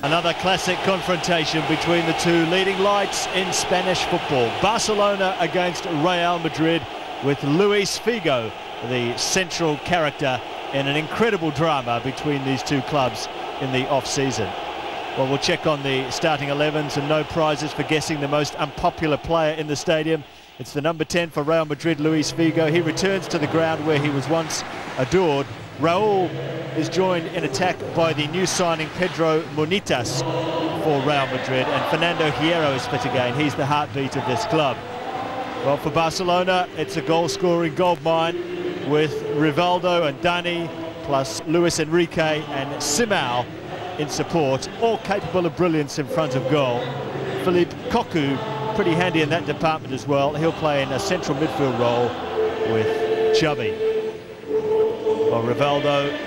Another classic confrontation between the two leading lights in Spanish football. Barcelona against Real Madrid, with Luis Figo, the central character in an incredible drama between these two clubs in the off-season. Well, we'll check on the starting 11s, and no prizes for guessing the most unpopular player in the stadium. It's the number 10 for Real Madrid, Luis Figo. He returns to the ground where he was once adored. Raúl is joined in attack by the new signing Pedro Munitas for Real Madrid, and Fernando Hierro is fit again. He's the heartbeat of this club. Well, for Barcelona, it's a goal-scoring goldmine with Rivaldo and Dani, plus Luis Enrique and Simão in support, all capable of brilliance in front of goal. Philippe Cocu, pretty handy in that department as well. He'll play in a central midfield role with Xavi. Well, Rivaldo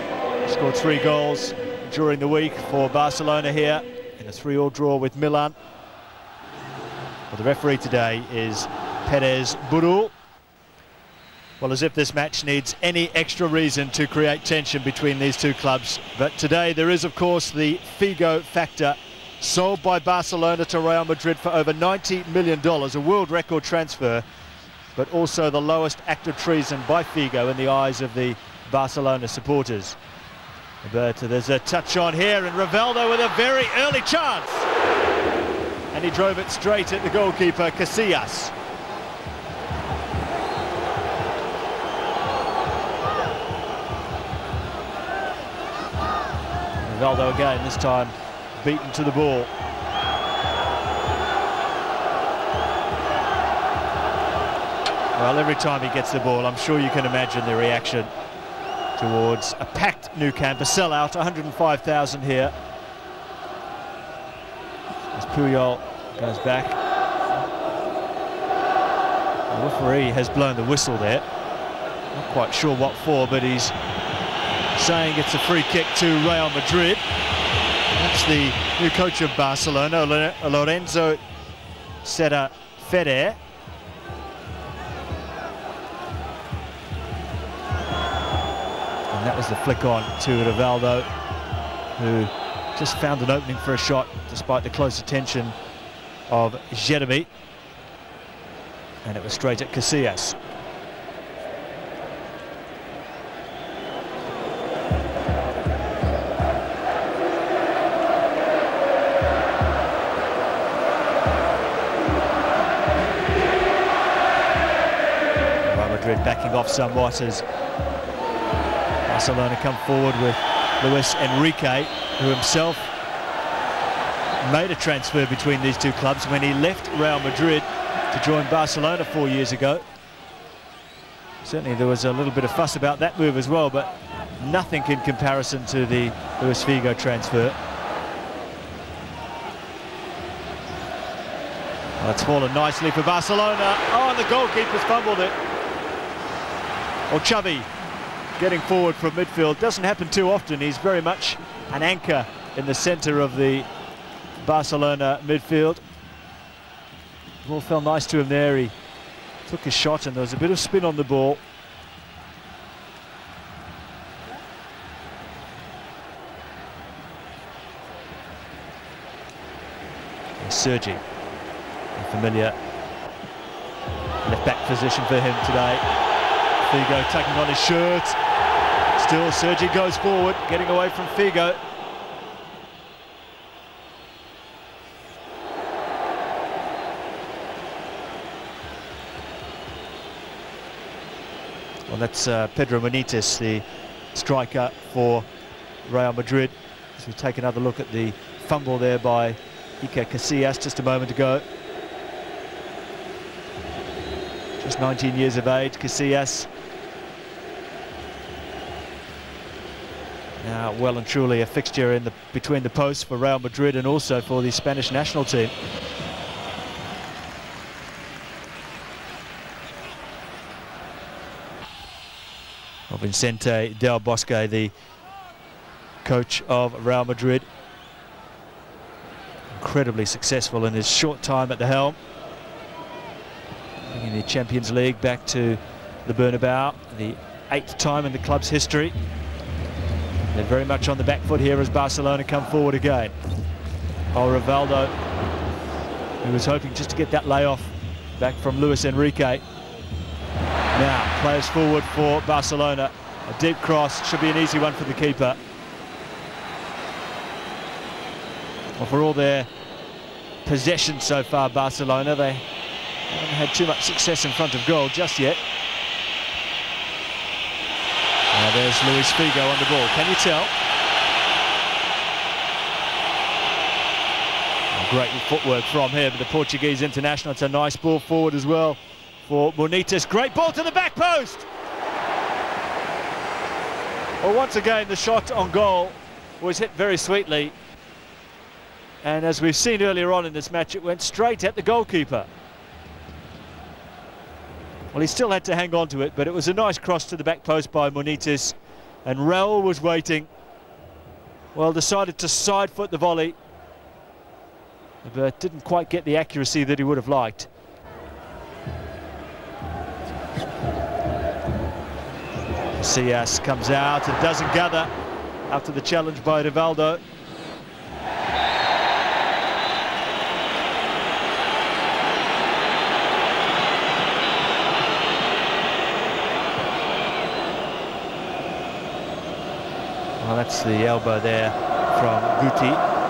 scored 3 goals during the week for Barcelona here in a 3-3 draw with Milan. Well, the referee today is Perez Burul. Well, as if this match needs any extra reason to create tension between these two clubs. But today there is, of course, the Figo factor. Sold by Barcelona to Real Madrid for over $90 million, a world record transfer, but also the lowest act of treason by Figo in the eyes of the Barcelona supporters. But there's a touch on here, and Rivaldo with a very early chance. And he drove it straight at the goalkeeper, Casillas. Rivaldo again, this time beaten to the ball. Well, every time he gets the ball, I'm sure you can imagine the reaction towards a packed Nou Camp, a sellout, 105,000 here. As Puyol goes back. The referee has blown the whistle there. Not quite sure what for, but he's saying it's a free kick to Real Madrid. That's the new coach of Barcelona, Lorenzo Serra Ferrer. And that was the flick on to Rivaldo, who just found an opening for a shot despite the close attention of Jeremy. And it was straight at Casillas. Backing off somewhat as Barcelona come forward with Luis Enrique, who himself made a transfer between these two clubs when he left Real Madrid to join Barcelona 4 years ago. Certainly there was a little bit of fuss about that move as well, but nothing in comparison to the Luis Figo transfer. Well, it's fallen nicely for Barcelona. Oh, and the goalkeeper's fumbled it. Or Xavi getting forward from midfield. Doesn't happen too often. He's very much an anchor in the centre of the Barcelona midfield. The ball fell nice to him there. He took his shot and there was a bit of spin on the ball. And Sergi, a familiar left-back position for him today. Figo tucking on his shirt. Still, Sergi goes forward, getting away from Figo. Well, that's Pedro Munitas, the striker for Real Madrid. So we take another look at the fumble there by Iker Casillas just a moment ago. Just 19 years of age, Casillas. Now well and truly a fixture in between the posts for Real Madrid and also for the Spanish national team. Well, Vicente Del Bosque, the coach of Real Madrid, incredibly successful in his short time at the helm, bringing the Champions League back to the Bernabeu, the 8th time in the club's history. They're very much on the back foot here as Barcelona come forward again. Rivaldo, who was hoping just to get that layoff back from Luis Enrique. Now, players forward for Barcelona. A deep cross, should be an easy one for the keeper. Well, for all their possession so far, Barcelona, they haven't had too much success in front of goal just yet. Now there's Luis Figo on the ball. Can you tell? Great footwork from him, the Portuguese international. It's a nice ball forward as well for Munitis. Great ball to the back post. Well, once again, the shot on goal was hit very sweetly. And as we've seen earlier on in this match, it went straight at the goalkeeper. Well, he still had to hang on to it, but it was a nice cross to the back post by Munitis. And Raul was waiting. Well, decided to side foot the volley, but didn't quite get the accuracy that he would have liked. Casillas comes out and doesn't gather after the challenge by Rivaldo. Well, that's the elbow there from Guti.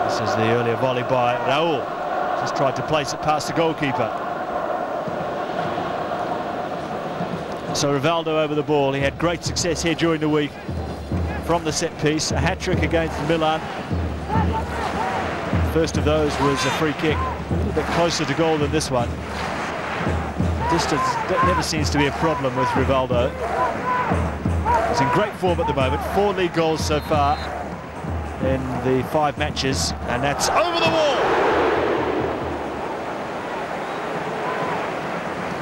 This is the earlier volley by Raul. Just tried to place it past the goalkeeper. So Rivaldo over the ball. He had great success here during the week from the set piece. A hat-trick against Milan. The first of those was a free kick, a little bit closer to goal than this one. Distance never seems to be a problem with Rivaldo. He's in great form at the moment. 4 league goals so far in the 5 matches, and that's over the wall.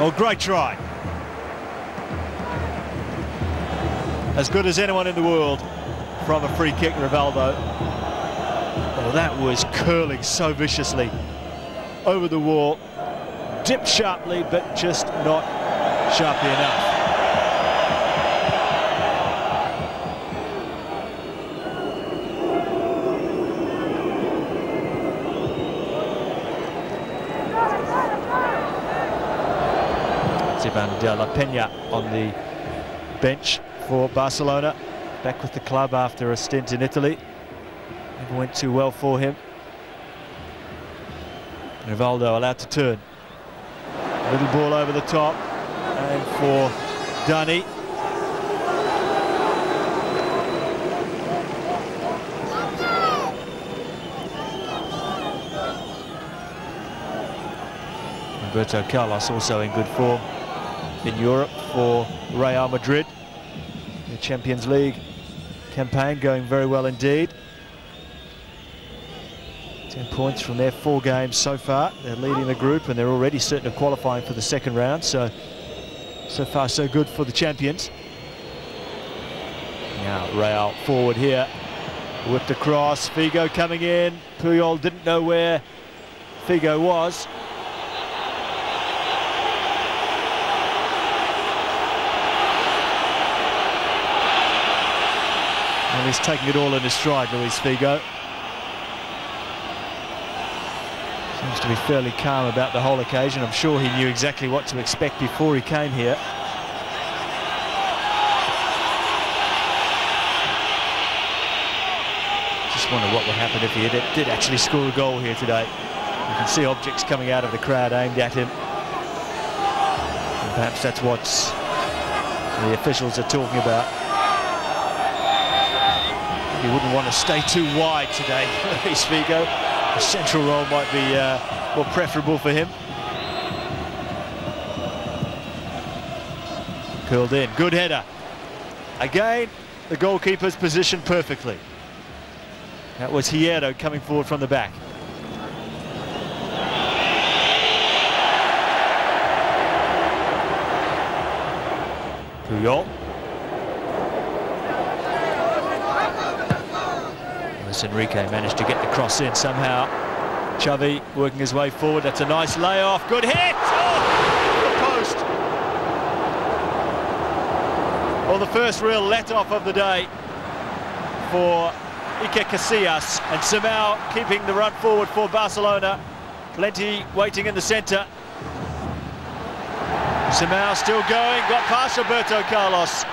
Oh, great try. As good as anyone in the world from a free kick, Rivaldo. Oh, that was curling so viciously over the wall. Dipped sharply, but just not sharply enough. De La Peña on the bench for Barcelona, back with the club after a stint in Italy. Never went too well for him. Rivaldo allowed to turn. A little ball over the top, and for Dani. Roberto Carlos also in good form in Europe for Real Madrid. The Champions League campaign going very well indeed. 10 points from their 4 games so far. They're leading the group and they're already certain of qualifying for the second round. So far so good for the champions. Now Real forward here. Whipped across, Figo coming in. Puyol didn't know where Figo was. And he's taking it all in his stride, Luis Figo. Seems to be fairly calm about the whole occasion. I'm sure he knew exactly what to expect before he came here. Just wonder what would happen if he did actually score a goal here today. You can see objects coming out of the crowd aimed at him. And perhaps that's what the officials are talking about. He wouldn't want to stay too wide today, Luis Figo. A central role might be more preferable for him. Curled in, good header. Again, the goalkeeper's positioned perfectly. That was Hierro coming forward from the back. Puyol. Enrique managed to get the cross in somehow. Xavi working his way forward. That's a nice layoff. Good hit! Oh, the post. Well, the first real let-off of the day for Iker Casillas, and Simão keeping the run forward for Barcelona. Plenty waiting in the centre. Simão still going, got past Roberto Carlos.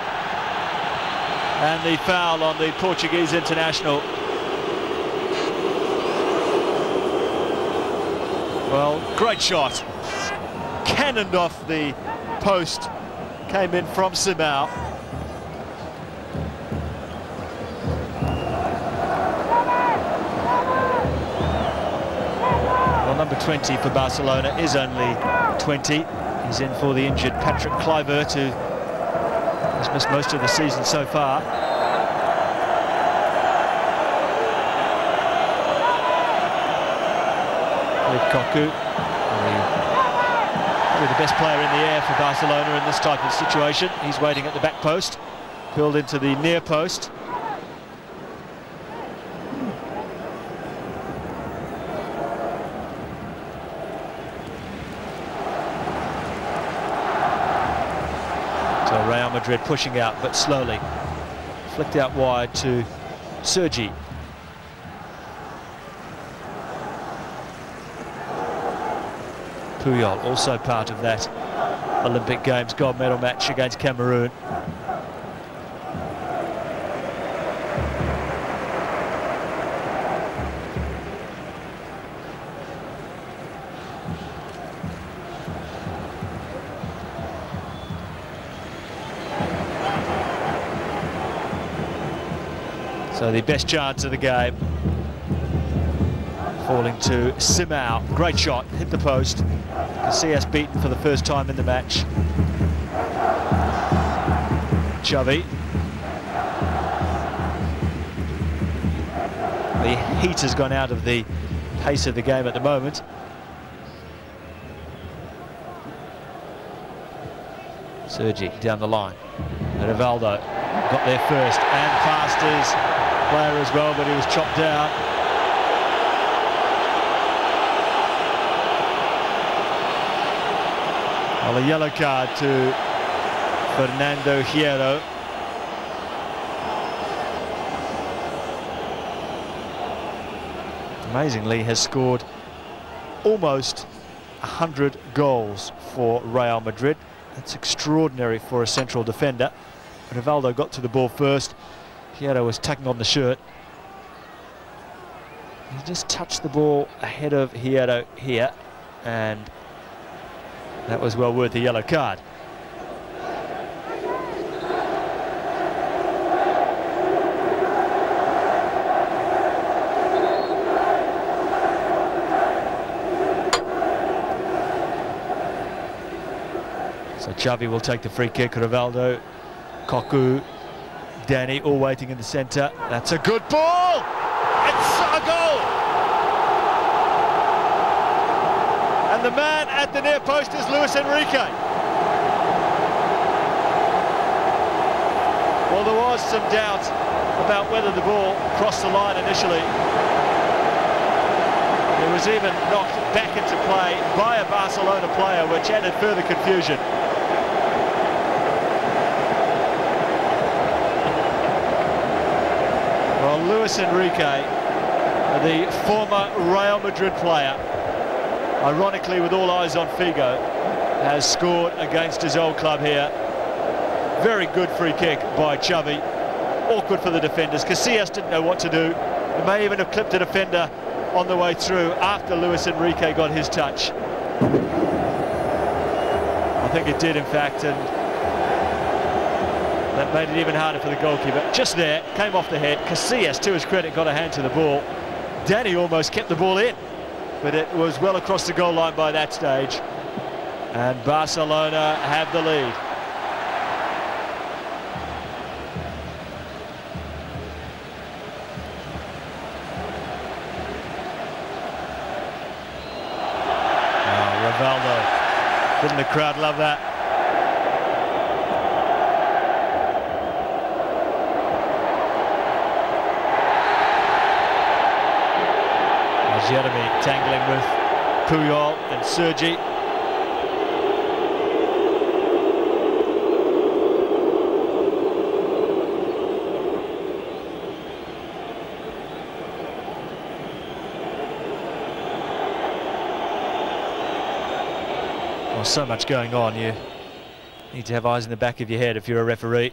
And the foul on the Portuguese international. Well, great shot. Cannoned off the post. Came in from Simão. Well, number 20 for Barcelona is only 20. He's in for the injured Patrick Kluivert, who has missed most of the season so far. With Cocu, probably the best player in the air for Barcelona in this type of situation. He's waiting at the back post, pulled into the near post. So Real Madrid pushing out, but slowly. Flicked out wide to Sergi. Puyol, also part of that Olympic Games gold medal match against Cameroon. So the best chance of the game falling to Simão. Great shot, hit the post. Casillas beaten for the first time in the match. Xavi. The heat has gone out of the pace of the game at the moment. Sergi down the line. Rivaldo got there first and passed his player as well, but he was chopped down. Well, a yellow card to Fernando Hierro. Amazingly, has scored almost 100 goals for Real Madrid. That's extraordinary for a central defender. Rivaldo got to the ball first. Hierro was tugging on the shirt. He just touched the ball ahead of Hierro here, and that was well worth a yellow card. So Xavi will take the free kick. Rivaldo, Cocu, Danny all waiting in the centre. That's a good ball! It's a goal! And the man at the near post is Luis Enrique. Well, there was some doubt about whether the ball crossed the line initially. It was even knocked back into play by a Barcelona player, which added further confusion. Well, Luis Enrique, the former Real Madrid player, ironically with all eyes on Figo, has scored against his old club here. Very good free kick by Xavi. Awkward for the defenders. Casillas didn't know what to do. He may even have clipped a defender on the way through after Luis Enrique got his touch. I think it did, in fact, and that made it even harder for the goalkeeper. Just there, came off the head. Casillas, to his credit, got a hand to the ball. Danny almost kept the ball in, but it was well across the goal line by that stage. And Barcelona have the lead. Rivaldo. Didn't the crowd love that? Jeremy tangling with Puyol and Sergi. so much going on. You need to have eyes in the back of your head if you're a referee.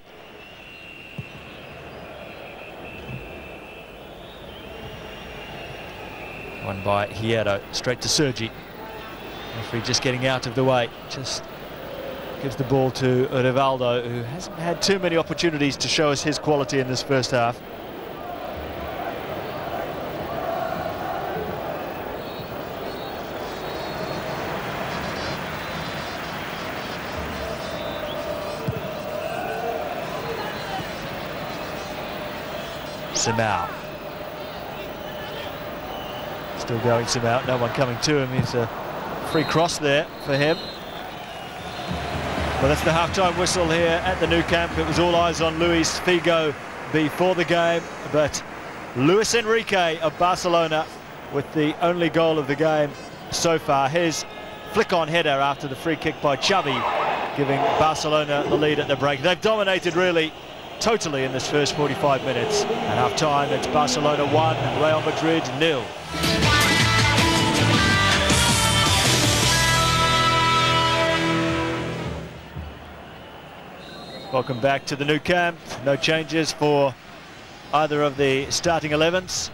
One by Hierro, straight to Sergi. Referee just getting out of the way. Just gives the ball to Rivaldo, who hasn't had too many opportunities to show us his quality in this first half. Simao. Still going Simao, no one coming to him. He's a free cross there for him. Well, that's the half-time whistle here at the Nou Camp. It was all eyes on Luis Figo before the game, but Luis Enrique of Barcelona with the only goal of the game so far. His flick-on header after the free kick by Xavi, giving Barcelona the lead at the break. They've dominated really totally in this first 45 minutes. At half-time, it's Barcelona 1 and Real Madrid 0. Welcome back to the Nou Camp. No changes for either of the starting 11s.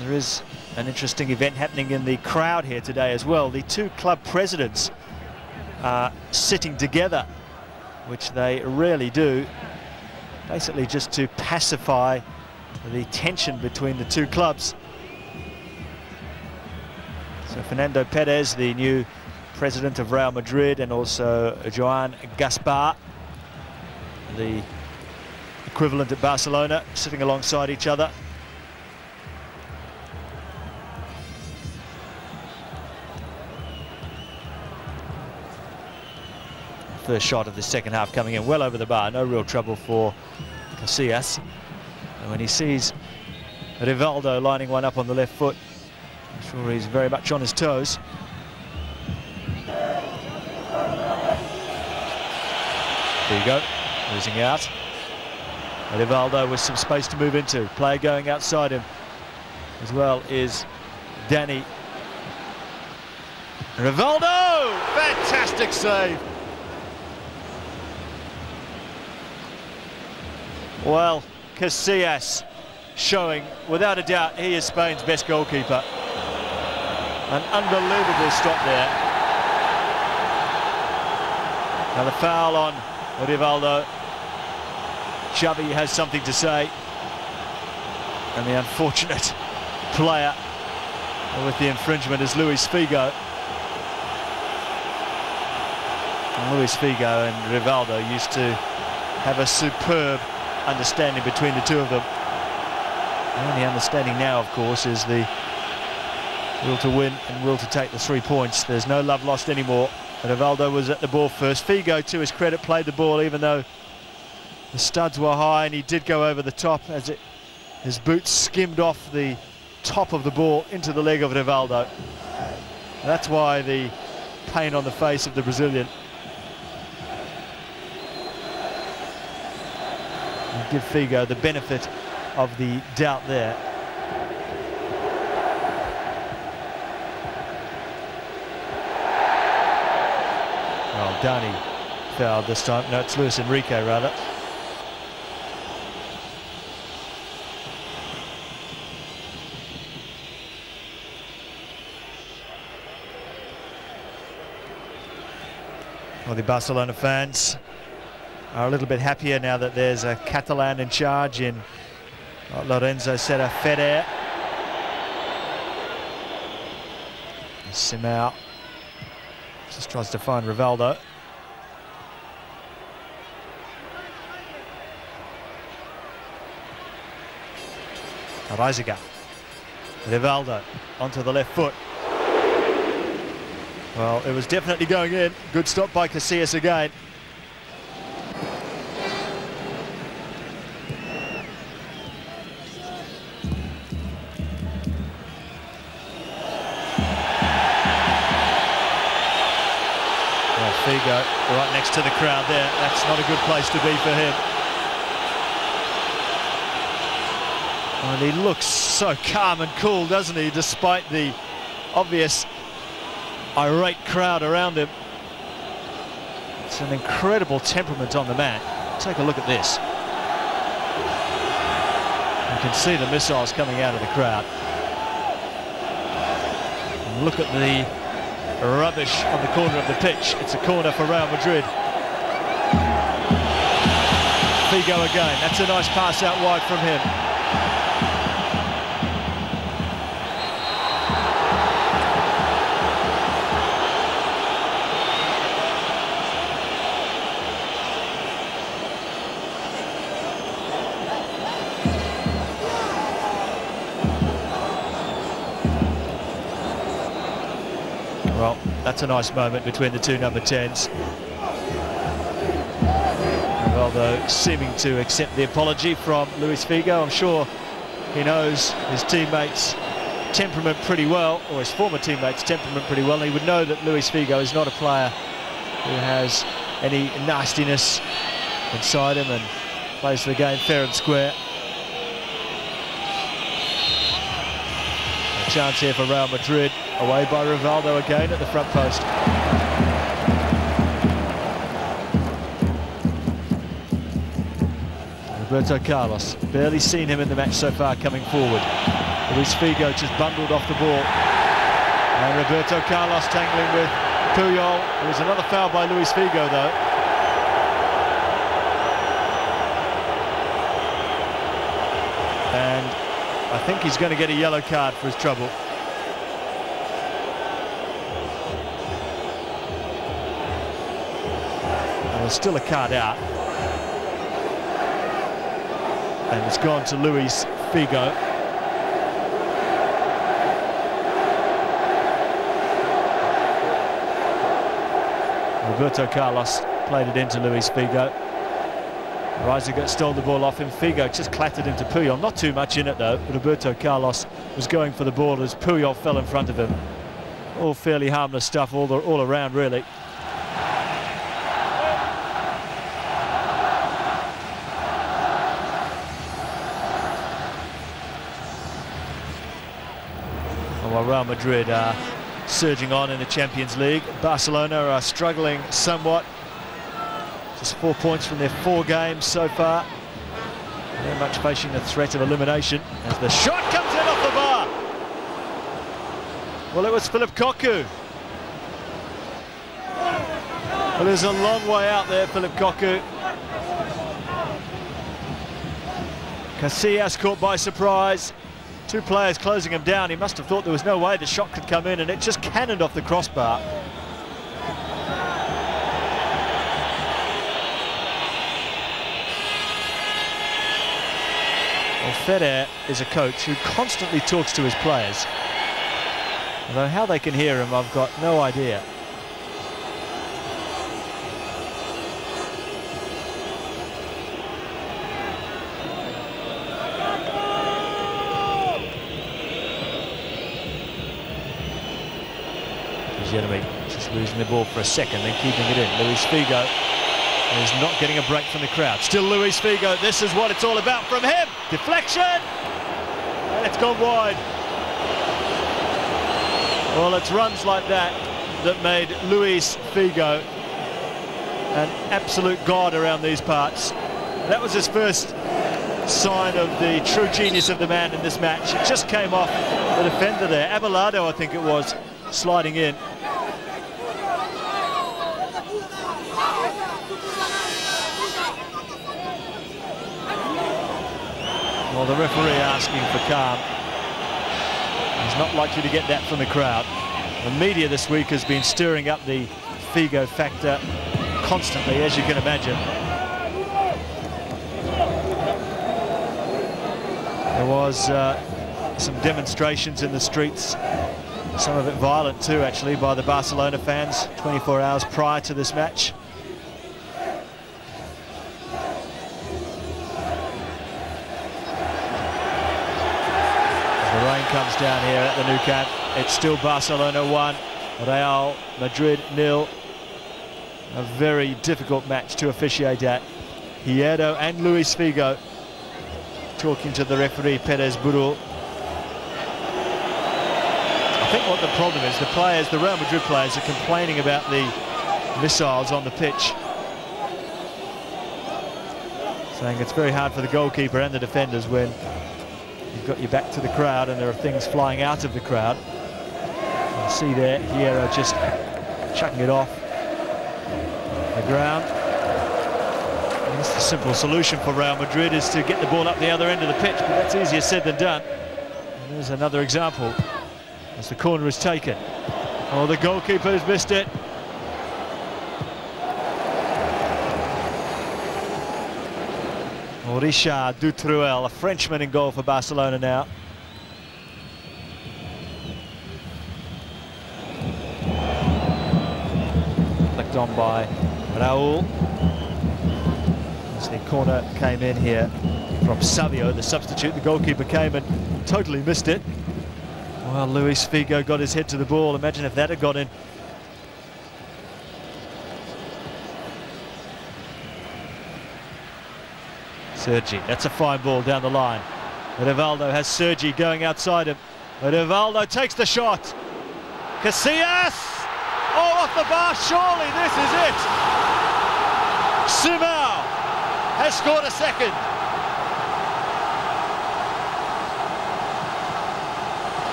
There is an interesting event happening in the crowd here today as well. The two club presidents are sitting together, which they rarely do, basically just to pacify the tension between the two clubs. So Fernando Perez, the new president of Real Madrid, and also Joan Gaspar, the equivalent at Barcelona, sitting alongside each other. First shot of the second half coming in well over the bar, no real trouble for Casillas. And when he sees Rivaldo lining one up on the left foot, I'm sure he's very much on his toes. There you go. Losing out. Rivaldo with some space to move into. Player going outside him as well is Danny. Rivaldo! Fantastic save. Well, Casillas showing, without a doubt, he is Spain's best goalkeeper. An unbelievable stop there. Now the foul on Rivaldo. Xavi has something to say, and the unfortunate player with the infringement is Luis Figo. And Luis Figo and Rivaldo used to have a superb understanding between the two of them. The only understanding now, of course, is the will to win and will to take the 3 points. There's no love lost anymore. Rivaldo was at the ball first. Figo, to his credit, played the ball even though the studs were high, and he did go over the top as his boots skimmed off the top of the ball into the leg of Rivaldo. That's why the pain on the face of the Brazilian. And give Figo the benefit of the doubt there. Well, Dani fouled this time. No, it's Luis Enrique rather. Well, the Barcelona fans are a little bit happier now that there's a Catalan in charge in Lorenzo Serra Ferrer. Simao just tries to find Rivaldo. Reisiger. Rivaldo onto the left foot. Well, it was definitely going in. Good stop by Casillas again. Well, Figo right next to the crowd there. That's not a good place to be for him. Well, he looks so calm and cool, doesn't he, despite the obvious irate crowd around him. It's an incredible temperament on the man. Take a look at this. You can see the missiles coming out of the crowd. And look at the rubbish on the corner of the pitch. It's a corner for Real Madrid. Figo again. That's a nice pass out wide from him. Well, that's a nice moment between the two number 10s. Although seeming to accept the apology from Luis Figo. I'm sure he knows his teammates' temperament pretty well, or his former teammates' temperament pretty well. And he would know that Luis Figo is not a player who has any nastiness inside him and plays the game fair and square. A chance here for Real Madrid, away by Rivaldo again at the front post. Roberto Carlos, barely seen him in the match so far coming forward. Luis Figo just bundled off the ball. And Roberto Carlos tangling with Puyol. There was another foul by Luis Figo though. And I think he's going to get a yellow card for his trouble. And there's still a card out. And it's gone to Luis Figo. Roberto Carlos played it into Luis Figo. Reisiger stole the ball off him. Figo just clattered into Puyol. Not too much in it though. Roberto Carlos was going for the ball as Puyol fell in front of him. All fairly harmless stuff all around really. While Real Madrid are surging on in the Champions League, Barcelona are struggling somewhat. Just 4 points from their 4 games so far. Very much facing the threat of elimination as the shot comes in off the bar. Well, it was Philip Cocu. Well, there's a long way out there, Philip Cocu. Casillas caught by surprise. 2 players closing him down. He must have thought there was no way the shot could come in, and it just cannoned off the crossbar. Well, Federer is a coach who constantly talks to his players. Although how they can hear him, I've got no idea. Jeremy just losing the ball for a second, then keeping it in. Luis Figo is not getting a break from the crowd. Still Luis Figo. This is what it's all about from him. Deflection, and it's gone wide. Well, it's runs like that that made Luis Figo an absolute god around these parts. That was his first sign of the true genius of the man in this match. It just came off the defender there. Abelardo, I think it was, sliding in. Well, the referee asking for calm. He's not likely to get that from the crowd. The media this week has been stirring up the Figo factor constantly, as you can imagine. There was some demonstrations in the streets, some of it violent too, actually, by the Barcelona fans 24 hours prior to this match. The rain comes down here at the Nou Camp. It's still Barcelona 1, Real Madrid 0. A very difficult match to officiate at. Hierro and Luis Figo talking to the referee, Perez Burul. A think what the problem is, the Real Madrid players are complaining about the missiles on the pitch, saying it's very hard for the goalkeeper and the defenders when you've got your back to the crowd and there are things flying out of the crowd. You see there, Hierro just chucking it off the ground. I guess the simple solution for Real Madrid is to get the ball up the other end of the pitch, but that's easier said than done. And there's another example as the corner is taken. Oh, the goalkeeper has missed it. Richard Dutruel, a Frenchman in goal for Barcelona now. Flicked on by Raul. As the corner came in here from Savio, the substitute, the goalkeeper came and totally missed it. Well, Luis Figo got his head to the ball. Imagine if that had got in. Sergi, that's a fine ball down the line. Rivaldo has Sergi going outside him. Rivaldo takes the shot. Casillas! Oh, off the bar, surely this is it! Simao has scored a second.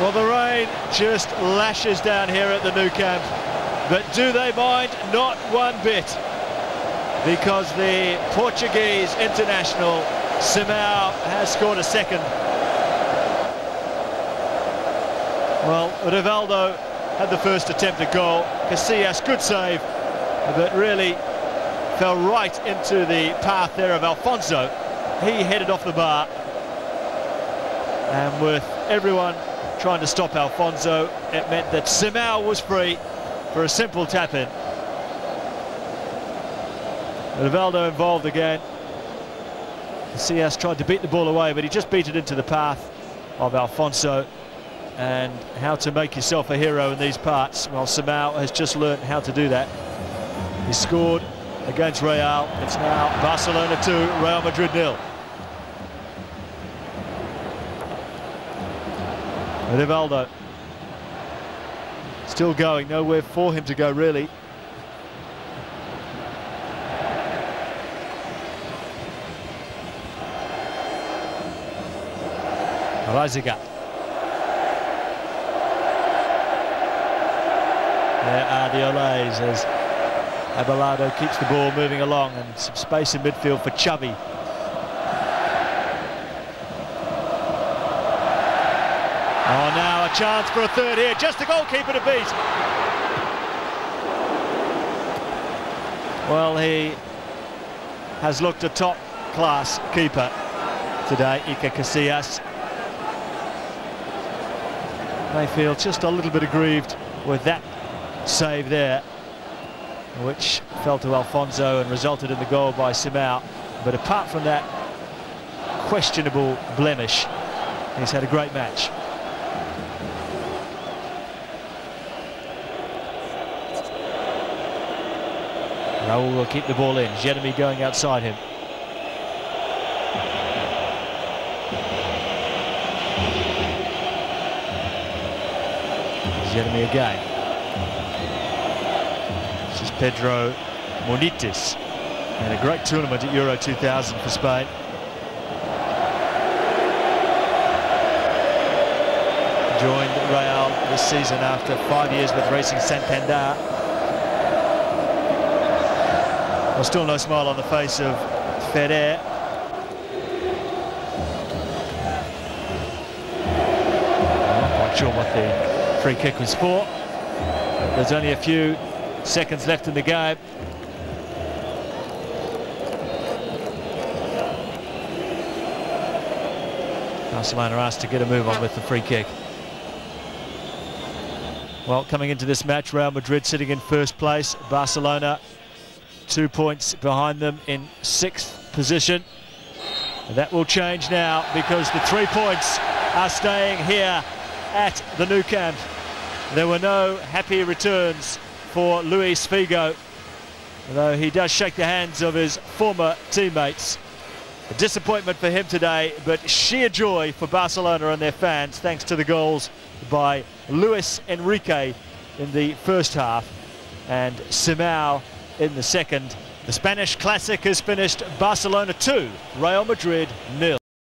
Well, the rain just lashes down here at the Nou Camp, but do they mind? Not one bit, because the Portuguese international Simao has scored a second. Well, Rivaldo had the first attempt at goal. Casillas, good save, but really fell right into the path there of Alfonso. He headed off the bar, and with everyone trying to stop Alfonso, it meant that Simao was free for a simple tap-in. Rivaldo involved again. Casillas tried to beat the ball away, but he just beat it into the path of Alfonso. And how to make yourself a hero in these parts, well, Simao has just learnt how to do that. He scored against Real. It's now Barcelona 2, Real Madrid 0. Rivaldo still going, nowhere for him to go really. Raziga. There are the Olays as Abelardo keeps the ball moving along, and some space in midfield for Xavi. Oh, now a chance for a third here, just the goalkeeper to beat. Well, he has looked a top-class keeper today, Iker Casillas. They feel just a little bit aggrieved with that save there, which fell to Alfonso and resulted in the goal by Simao. But apart from that questionable blemish, he's had a great match. Raul will keep the ball in. Jeremy going outside him. Jeremy again. This is Pedro Monitis. And a great tournament at Euro 2000 for Spain. Joined Real this season after 5 years with Racing Santander. Well, still no smile on the face of Ferrer. Not quite sure what the free kick was for. There's only a few seconds left in the game. Barcelona asked to get a move on with the free kick. Well, coming into this match, Real Madrid sitting in first place. Barcelona 2 points behind them in 6th position. And that will change now, because the 3 points are staying here at the Nou Camp. There were no happy returns for Luis Figo. Although he does shake the hands of his former teammates. A disappointment for him today, but sheer joy for Barcelona and their fans thanks to the goals by Luis Enrique in the first half and Simao in the second. The Spanish Classic has finished Barcelona 2, Real Madrid 0.